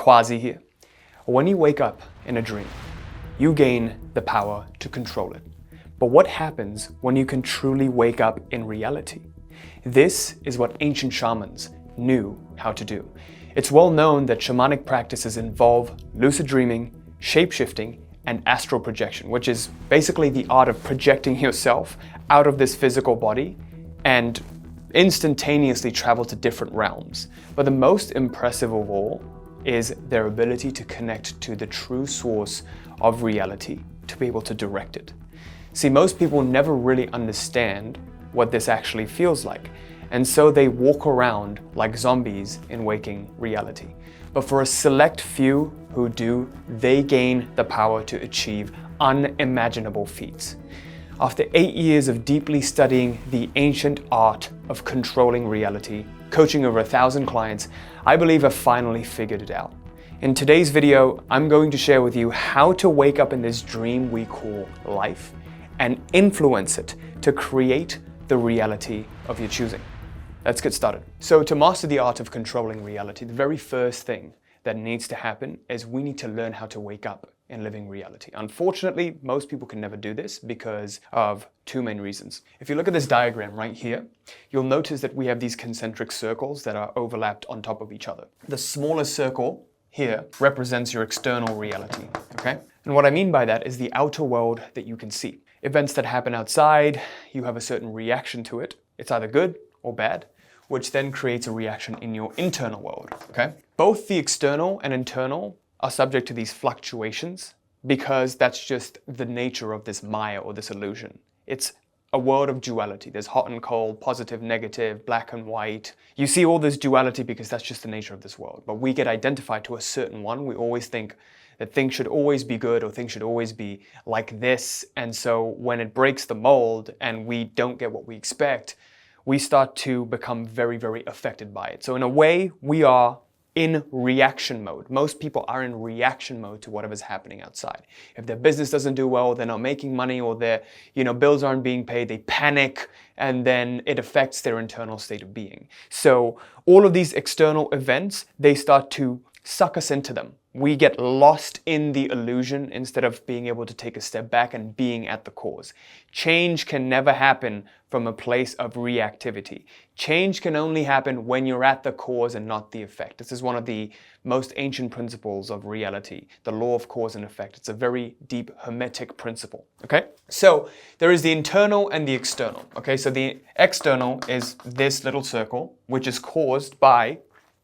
Quazi here. When you wake up in a dream, you gain the power to control it. But what happens when you can truly wake up in reality? This is what ancient shamans knew how to do. It's well known that shamanic practices involve lucid dreaming, shape-shifting, and astral projection, which is basically the art of projecting yourself out of this physical body and instantaneously travel to different realms. But the most impressive of all is their ability to connect to the true source of reality, to be able to direct it. See, most people never really understand what this actually feels like, and so they walk around like zombies in waking reality. But for a select few who do, they gain the power to achieve unimaginable feats. After 8 years of deeply studying the ancient art of controlling reality, coaching over 1,000 clients, I believe I've finally figured it out. In today's video, I'm going to share with you how to wake up in this dream we call life and influence it to create the reality of your choosing. Let's get started. So to master the art of controlling reality, the very first thing that needs to happen is we need to learn how to wake up in living reality. Unfortunately, most people can never do this because of two main reasons. If you look at this diagram right here, you'll notice that we have these concentric circles that are overlapped on top of each other. The smallest circle here represents your external reality, okay? And what I mean by that is the outer world that you can see. Events that happen outside, you have a certain reaction to it. It's either good or bad, which then creates a reaction in your internal world, okay? Both the external and internal are subject to these fluctuations because that's just the nature of this Maya or this illusion. It's a world of duality. There's hot and cold, positive, negative, black and white. You see all this duality because that's just the nature of this world. But we get identified to a certain one. We always think that things should always be good or things should always be like this. And so when it breaks the mold and we don't get what we expect, we start to become very, very affected by it. So in a way, we are in reaction mode. Most people are in reaction mode to whatever's happening outside. If their business doesn't do well, they're not making money, or their bills aren't being paid, they panic, and then it affects their internal state of being. So all of these external events, they start to suck us into them. We get lost in the illusion instead of being able to take a step back and being at the cause. Change can never happen from a place of reactivity. Change can only happen when you're at the cause and not the effect. This is one of the most ancient principles of reality, the law of cause and effect. It's a very deep hermetic principle, okay? So there is the internal and the external, okay? So the external is this little circle, which is caused by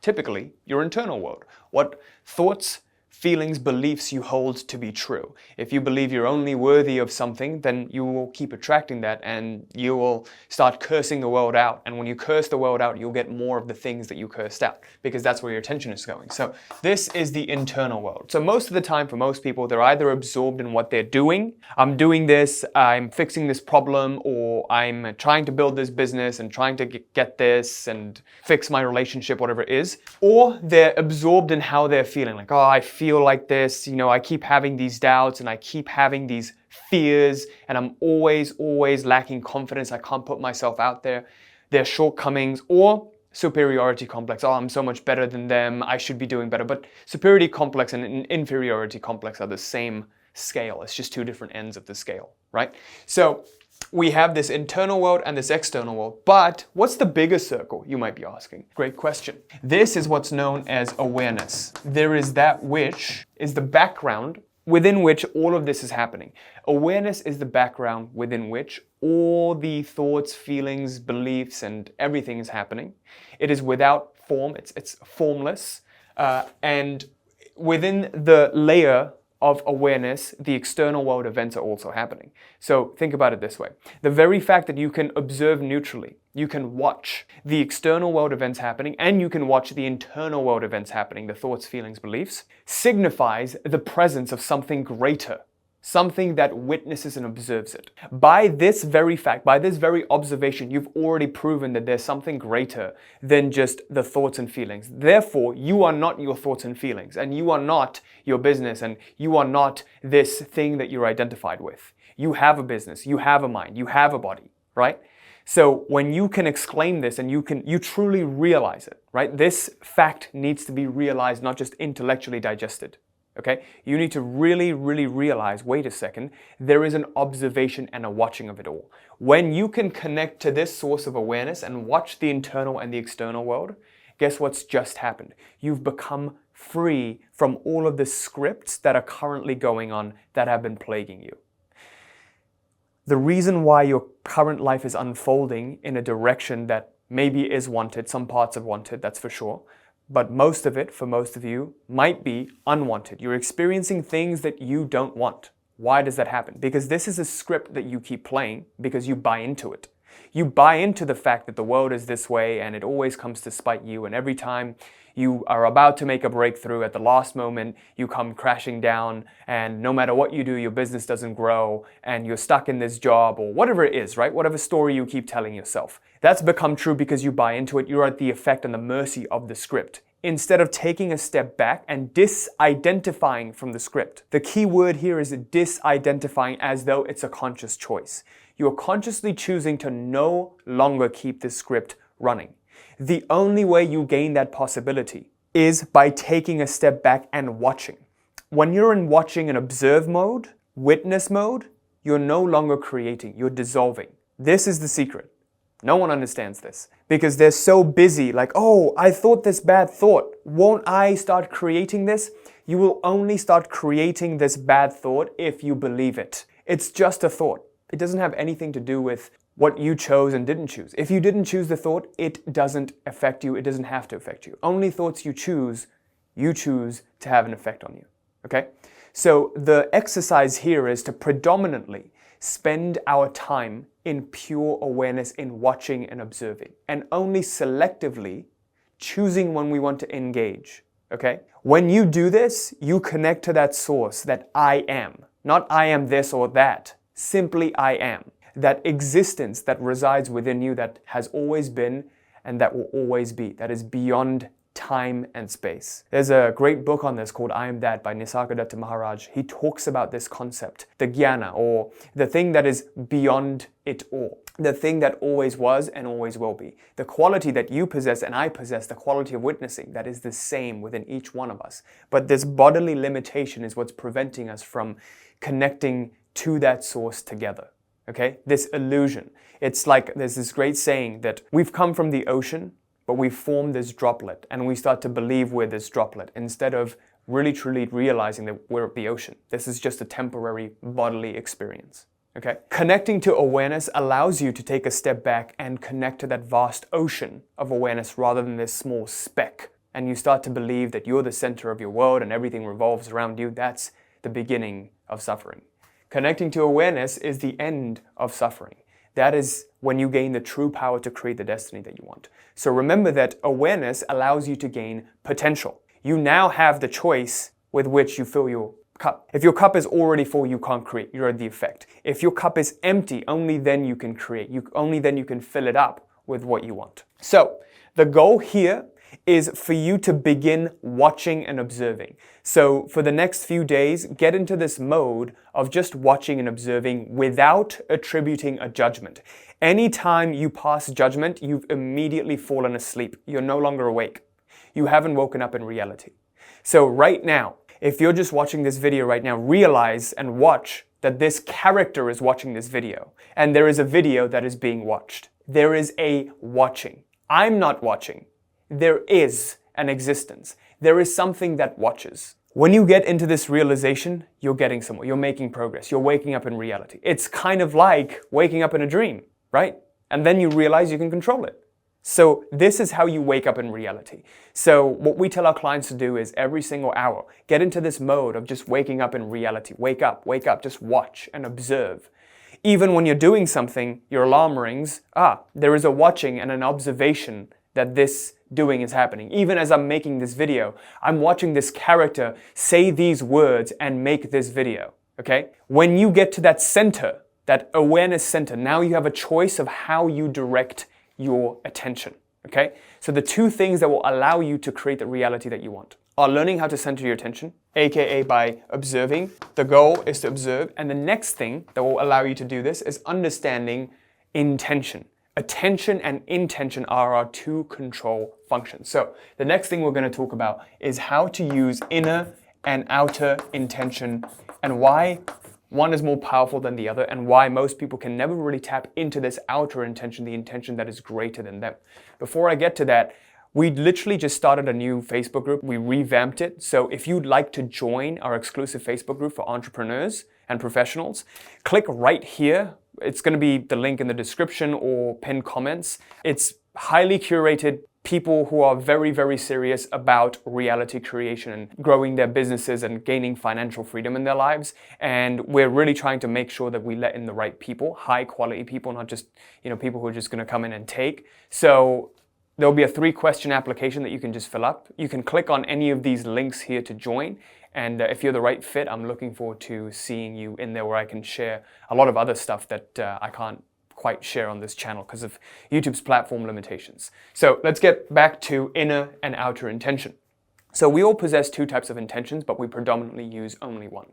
typically your internal world. What thoughts, feelings, beliefs you hold to be true. If you believe you're only worthy of something, then you will keep attracting that and you will start cursing the world out. And when you curse the world out, you'll get more of the things that you cursed out because that's where your attention is going. So this is the internal world. So most of the time for most people, they're either absorbed in what they're doing. I'm doing this, I'm fixing this problem, or I'm trying to build this business and trying to get this and fix my relationship, whatever it is. Or they're absorbed in how they're feeling. Like, oh, I feel like this, I keep having these doubts and I keep having these fears and I'm always lacking confidence. I can't put myself out there. Their shortcomings or superiority complex. Oh, I'm so much better than them. I should be doing better. But superiority complex and inferiority complex are the same scale. It's just two different ends of the scale, right? So we have this internal world and this external world, but what's the bigger circle, you might be asking? Great question. This is what's known as awareness. There is that which is the background within which all of this is happening. Awareness is the background within which all the thoughts, feelings, beliefs, and everything is happening. It is without form, it's formless, and within the layer of awareness, the external world events are also happening. So think about it this way. The very fact that you can observe neutrally, you can watch the external world events happening and you can watch the internal world events happening, the thoughts, feelings, beliefs, signifies the presence of something greater, something that witnesses and observes it. By this very fact, by this very observation, you've already proven that there's something greater than just the thoughts and feelings. Therefore, you are not your thoughts and feelings, and you are not your business, and you are not this thing that you're identified with. You have a business, you have a mind, you have a body, right? So when you can exclaim this and you truly realize it, right? This fact needs to be realized, not just intellectually digested. Okay? You need to really, really realize, wait a second, there is an observation and a watching of it all. When you can connect to this source of awareness and watch the internal and the external world, guess what's just happened? You've become free from all of the scripts that are currently going on that have been plaguing you. The reason why your current life is unfolding in a direction that maybe is wanted, some parts are wanted, that's for sure, but most of it, for most of you, might be unwanted. You're experiencing things that you don't want. Why does that happen? Because this is a script that you keep playing because you buy into it. You buy into the fact that the world is this way and it always comes to spite you, and every time you are about to make a breakthrough, at the last moment you come crashing down, and no matter what you do, your business doesn't grow and you're stuck in this job or whatever it is, right? Whatever story you keep telling yourself. That's become true because you buy into it. You're at the effect and the mercy of the script, instead of taking a step back and disidentifying from the script. The key word here is disidentifying, as though it's a conscious choice. You're consciously choosing to no longer keep this script running. The only way you gain that possibility is by taking a step back and watching. When you're in watching and observe mode, witness mode, you're no longer creating, you're dissolving. This is the secret. No one understands this because they're so busy, like, oh, I thought this bad thought. Won't I start creating this? You will only start creating this bad thought if you believe it. It's just a thought. It doesn't have anything to do with what you chose and didn't choose. If you didn't choose the thought, it doesn't affect you. It doesn't have to affect you. Only thoughts you choose to have an effect on you. Okay? So the exercise here is to predominantly spend our time in pure awareness, in watching and observing, and only selectively choosing when we want to engage. Okay? When you do this, you connect to that source, that I am. Not I am this or that. Simply I am. That existence that resides within you, that has always been and that will always be. That is beyond time and space. There's a great book on this called I Am That by Nisargadatta Maharaj. He talks about this concept, the jnana, or the thing that is beyond it all. The thing that always was and always will be. The quality that you possess and I possess, the quality of witnessing, that is the same within each one of us. But this bodily limitation is what's preventing us from connecting to that source together. Okay? This illusion. It's like there's this great saying that we've come from the ocean, but we form this droplet and we start to believe we're this droplet instead of really truly realizing that we're the ocean. This is just a temporary bodily experience. Okay? Connecting to awareness allows you to take a step back and connect to that vast ocean of awareness rather than this small speck. And you start to believe that you're the center of your world and everything revolves around you. That's the beginning of suffering. Connecting to awareness is the end of suffering. That is when you gain the true power to create the destiny that you want. So remember that awareness allows you to gain potential. You now have the choice with which you fill your cup. If your cup is already full, you can't create. You're at the effect. If your cup is empty, only then you can create. Only then you can fill it up with what you want. So the goal here is for you to begin watching and observing. So for the next few days, get into this mode of just watching and observing without attributing a judgment. Anytime you pass judgment, you've immediately fallen asleep. You're no longer awake. You haven't woken up in reality. So right now, if you're just watching this video right now, realize and watch that this character is watching this video. And there is a video that is being watched. There is a watching. I'm not watching. There is an existence. There is something that watches. When you get into this realization, you're getting somewhere. You're making progress. You're waking up in reality. It's kind of like waking up in a dream, right? And then you realize you can control it. So this is how you wake up in reality. So what we tell our clients to do is every single hour, get into this mode of just waking up in reality. Wake up, just watch and observe. Even when you're doing something, your alarm rings. There is a watching and an observation that this doing is happening. Even as I'm making this video, I'm watching this character say these words and make this video, okay? When you get to that center, that awareness center, now you have a choice of how you direct your attention, okay? So the two things that will allow you to create the reality that you want are learning how to center your attention, aka by observing. The goal is to observe. And the next thing that will allow you to do this is understanding intention. attention and intention are our two control functions. So the next thing we're going to talk about is how to use inner and outer intention, and why one is more powerful than the other, and why most people can never really tap into this outer intention, the intention that is greater than them. Before I get to that, we literally just started a new Facebook group. We revamped it. So if you'd like to join our exclusive Facebook group for entrepreneurs and professionals, click right here. It's going to be the link in the description or pinned comments. It's highly curated people who are very, very serious about reality creation and growing their businesses and gaining financial freedom in their lives. And we're really trying to make sure that we let in the right people, high quality people, not just, people who are just going to come in and take. So there'll be a 3-question application that you can just fill up. You can click on any of these links here to join. And if you're the right fit, I'm looking forward to seeing you in there, where I can share a lot of other stuff that I can't quite share on this channel because of YouTube's platform limitations. So let's get back to inner and outer intention. So we all possess 2 types of intentions, but we predominantly use only one.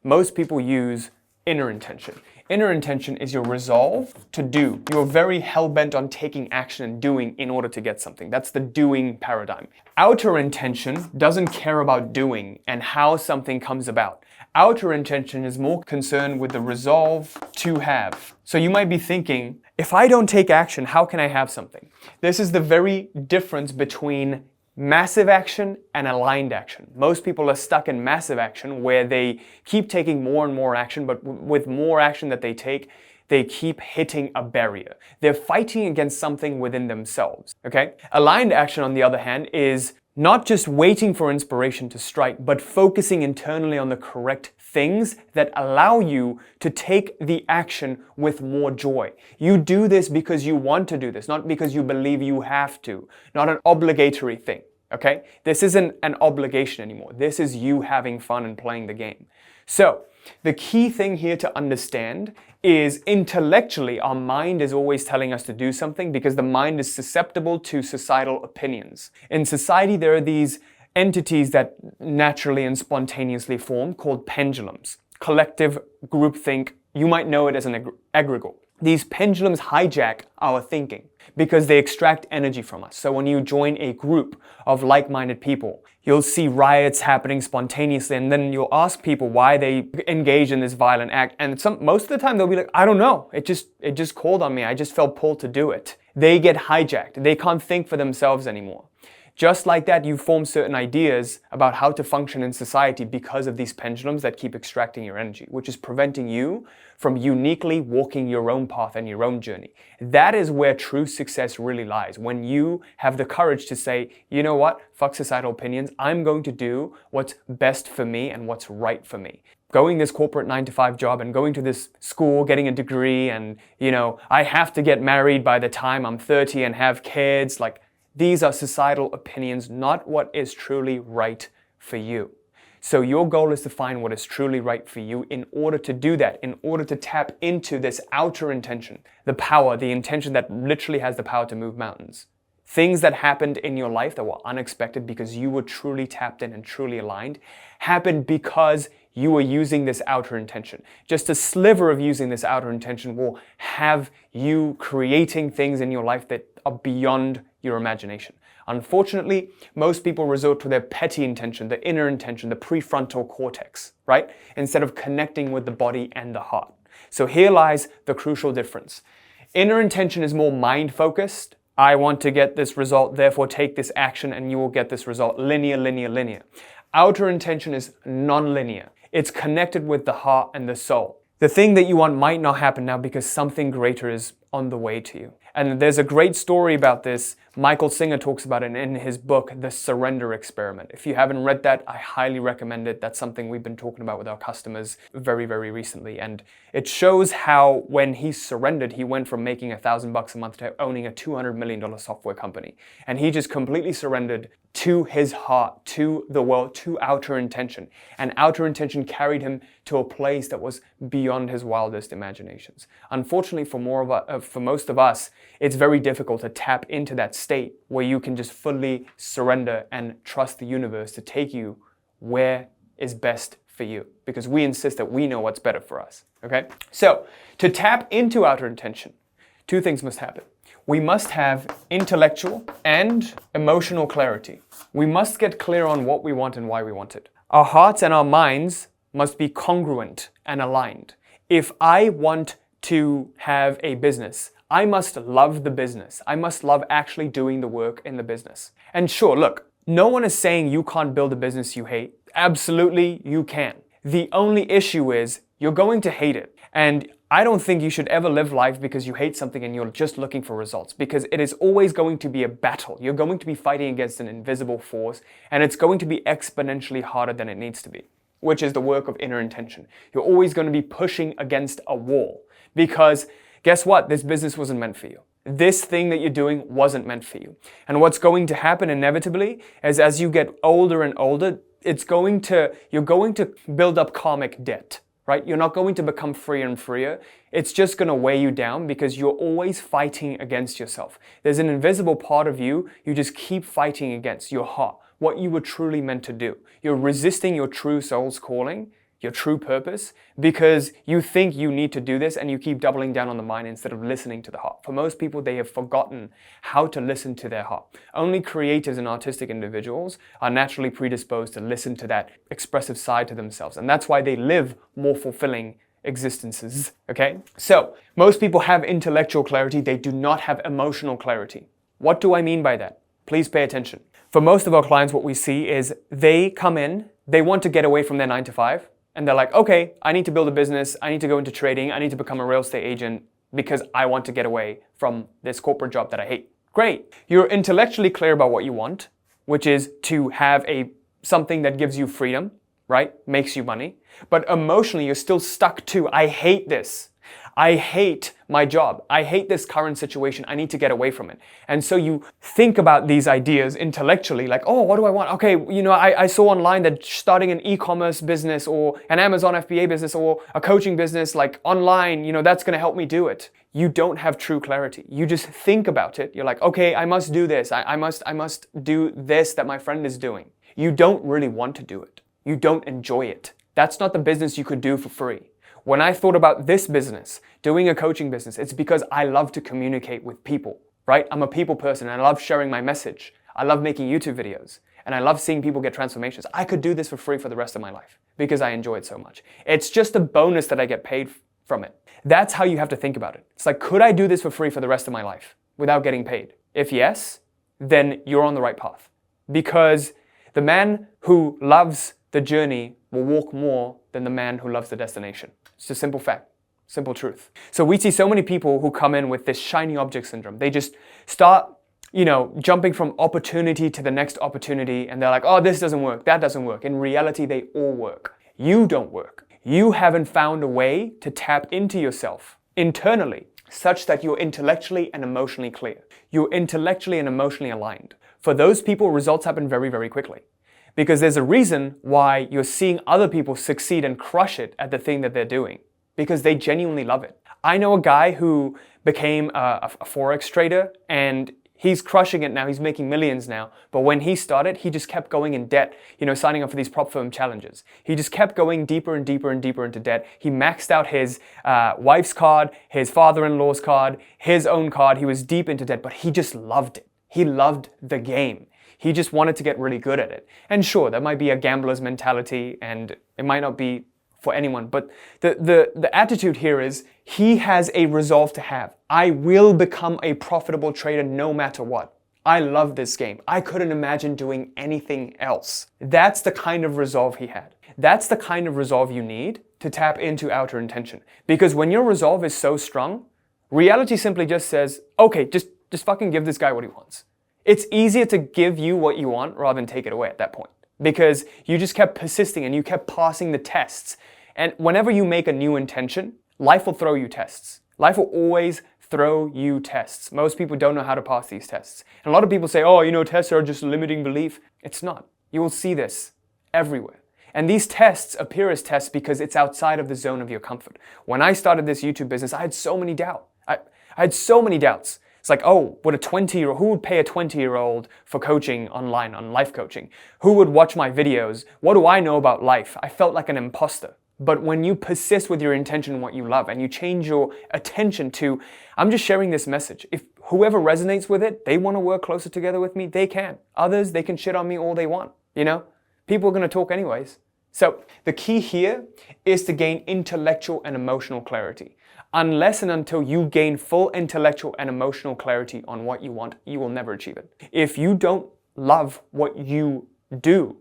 Most people use inner intention. Inner intention is your resolve to do. You're very hell-bent on taking action and doing in order to get something. That's the doing paradigm. Outer intention doesn't care about doing and how something comes about. Outer intention is more concerned with the resolve to have. So you might be thinking, if I don't take action, how can I have something? This is the very difference between massive action and aligned action. Most people are stuck in massive action, where they keep taking more and more action, but with more action that they take, they keep hitting a barrier. They're fighting against something within themselves, okay? Aligned action, on the other hand, is not just waiting for inspiration to strike, but focusing internally on the correct things that allow you to take the action with more joy. You do this because you want to do this, not because you believe you have to, not an obligatory thing, okay? This isn't an obligation anymore. This is you having fun and playing the game. So the key thing here to understand is, intellectually, our mind is always telling us to do something because the mind is susceptible to societal opinions. In society, there are these entities that naturally and spontaneously form called pendulums. Collective groupthink, you might know it as an egregore. These pendulums hijack our thinking because they extract energy from us. So when you join a group of like-minded people, you'll see riots happening spontaneously, and then you'll ask people why they engage in this violent act. And most of the time they'll be like, I don't know, it just called on me. I just felt pulled to do it. They get hijacked. They can't think for themselves anymore. Just like that, you form certain ideas about how to function in society because of these pendulums that keep extracting your energy, which is preventing you from uniquely walking your own path and your own journey. That is where true success really lies. When you have the courage to say, you know what, fuck societal opinions, I'm going to do what's best for me and what's right for me. Going this corporate 9-to-5 job and going to this school, getting a degree, and I have to get married by the time I'm 30 and have kids, these are societal opinions, not what is truly right for you. So your goal is to find what is truly right for you. In order to do that, in order to tap into this outer intention, the power, the intention that literally has the power to move mountains. Things that happened in your life that were unexpected because you were truly tapped in and truly aligned, happened because you were using this outer intention. Just a sliver of using this outer intention will have you creating things in your life that are beyond your imagination. Unfortunately, most people resort to their petty intention, the inner intention, the prefrontal cortex, right? Instead of connecting with the body and the heart. So here lies the crucial difference. Inner intention is more mind-focused. I want to get this result, therefore take this action and you will get this result. Linear, linear, linear. Outer intention is non-linear. It's connected with the heart and the soul. The thing that you want might not happen now because something greater is on the way to you. And there's a great story about this. Michael Singer talks about it in his book, The Surrender Experiment. If you haven't read that, I highly recommend it. That's something we've been talking about with our customers very, very recently. And it shows how when he surrendered, he went from making $1,000 a month to owning a $200 million software company. And he just completely surrendered to his heart, to the world, to outer intention. And outer intention carried him to a place that was beyond his wildest imaginations. Unfortunately, for most of us, it's very difficult to tap into that state where you can just fully surrender and trust the universe to take you where is best for you. Because we insist that we know what's better for us, okay? So, to tap into outer intention, 2 things must happen. We must have intellectual and emotional clarity. We must get clear on what we want and why we want it. Our hearts and our minds must be congruent and aligned. If I want to have a business, I must love the business. I must love actually doing the work in the business. And sure, look, no one is saying you can't build a business you hate. Absolutely, you can. The only issue is you're going to hate it. And I don't think you should ever live life because you hate something and you're just looking for results, because it is always going to be a battle. You're going to be fighting against an invisible force, and it's going to be exponentially harder than it needs to be, which is the work of inner intention. You're always going to be pushing against a wall because guess what? This business wasn't meant for you. This thing that you're doing wasn't meant for you. And what's going to happen inevitably is as you get older and older, you're going to build up karmic debt. Right? You're not going to become freer and freer. It's just going to weigh you down because you're always fighting against yourself. There's an invisible part of you just keep fighting against, your heart, what you were truly meant to do. You're resisting your true soul's calling, your true purpose, because you think you need to do this and you keep doubling down on the mind instead of listening to the heart. For most people, they have forgotten how to listen to their heart. Only creators and artistic individuals are naturally predisposed to listen to that expressive side to themselves. And that's why they live more fulfilling existences, okay? So, most people have intellectual clarity, they do not have emotional clarity. What do I mean by that? Please pay attention. For most of our clients, what we see is they come in, they want to get away from their 9 to 5, and they're like, okay, I need to build a business, I need to go into trading, I need to become a real estate agent because I want to get away from this corporate job that I hate. Great. You're intellectually clear about what you want, which is to have something that gives you freedom, right? Makes you money. But emotionally, you're still stuck to, I hate this. I hate my job. I hate this current situation. I need to get away from it. And so you think about these ideas intellectually, like, oh, what do I want? Okay, I saw online that starting an e-commerce business or an Amazon FBA business or a coaching business, like online, that's going to help me do it. You don't have true clarity. You just think about it. You're like, okay, I must do this. I must do this that my friend is doing. You don't really want to do it. You don't enjoy it. That's not the business you could do for free. When I thought about this business, doing a coaching business, it's because I love to communicate with people, right? I'm a people person and I love sharing my message. I love making YouTube videos and I love seeing people get transformations. I could do this for free for the rest of my life because I enjoy it so much. It's just a bonus that I get paid from it. That's how you have to think about it. It's like, could I do this for free for the rest of my life without getting paid? If yes, then you're on the right path, because the man who loves the journey will walk more than the man who loves the destination. It's a simple fact, simple truth. So we see so many people who come in with this shiny object syndrome. They just start, jumping from opportunity to the next opportunity, and they're like, oh, this doesn't work, that doesn't work. In reality, they all work. You don't work. You haven't found a way to tap into yourself internally such that you're intellectually and emotionally clear. You're intellectually and emotionally aligned. For those people, results happen very, very quickly. Because there's a reason why you're seeing other people succeed and crush it at the thing that they're doing. Because they genuinely love it. I know a guy who became a Forex trader and he's crushing it now. He's making millions now. But when he started, he just kept going in debt, signing up for these prop firm challenges. He just kept going deeper and deeper and deeper into debt. He maxed out his wife's card, his father-in-law's card, his own card. He was deep into debt, but he just loved it. He loved the game. He just wanted to get really good at it. And sure, that might be a gambler's mentality and it might not be for anyone, but the attitude here is he has a resolve to have. I will become a profitable trader no matter what. I love this game. I couldn't imagine doing anything else. That's the kind of resolve he had. That's the kind of resolve you need to tap into outer intention. Because when your resolve is so strong, reality simply just says, okay, just fucking give this guy what he wants. It's easier to give you what you want rather than take it away at that point, because you just kept persisting and you kept passing the tests. And whenever you make a new intention, life will throw you tests. Life will always throw you tests. Most people don't know how to pass these tests. And a lot of people say, oh, tests are just limiting belief. It's not. You will see this everywhere. And these tests appear as tests because it's outside of the zone of your comfort. When I started this YouTube business, I had so many doubts. I had so many doubts. It's like, oh, who would pay a 20-year-old for coaching online, on life coaching? Who would watch my videos? What do I know about life? I felt like an imposter. But when you persist with your intention in what you love and you change your attention to, I'm just sharing this message. If whoever resonates with it, they want to work closer together with me, they can. Others, they can shit on me all they want, you know? People are going to talk anyways. So the key here is to gain intellectual and emotional clarity. Unless and until you gain full intellectual and emotional clarity on what you want, you will never achieve it. If you don't love what you do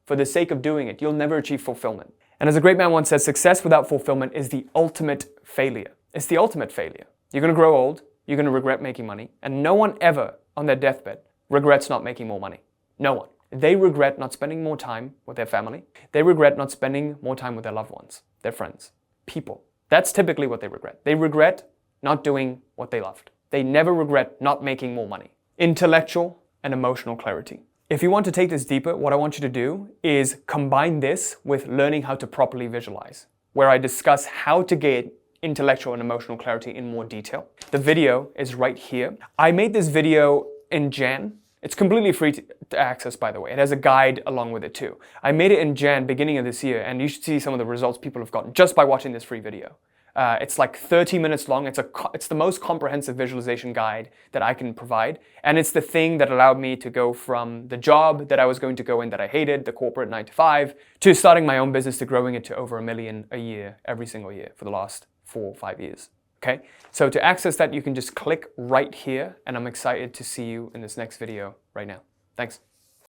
for the sake of doing it, you'll never achieve fulfillment. And as a great man once said, success without fulfillment is the ultimate failure. It's the ultimate failure. You're going to grow old, you're going to regret making money, and no one ever on their deathbed regrets not making more money. No one. They regret not spending more time with their family. They regret not spending more time with their loved ones, their friends, people. That's typically what they regret. They regret not doing what they loved. They never regret not making more money. Intellectual and emotional clarity. If you want to take this deeper, what I want you to do is combine this with learning how to properly visualize, where I discuss how to gain intellectual and emotional clarity in more detail. The video is right here. I made this video in Jan. It's completely free to access, by the way. It has a guide along with it too. I made it in Jan, beginning of this year, and you should see some of the results people have gotten just by watching this free video. It's like 30 minutes long. It's the most comprehensive visualization guide that I can provide. And it's the thing that allowed me to go from the job that I was going to go in that I hated, the corporate 9 to 5, to starting my own business, to growing it to over $1 million a year, every single year for the last 4 or 5 years. Okay, so to access that, you can just click right here, and I'm excited to see you in this next video right now. Thanks.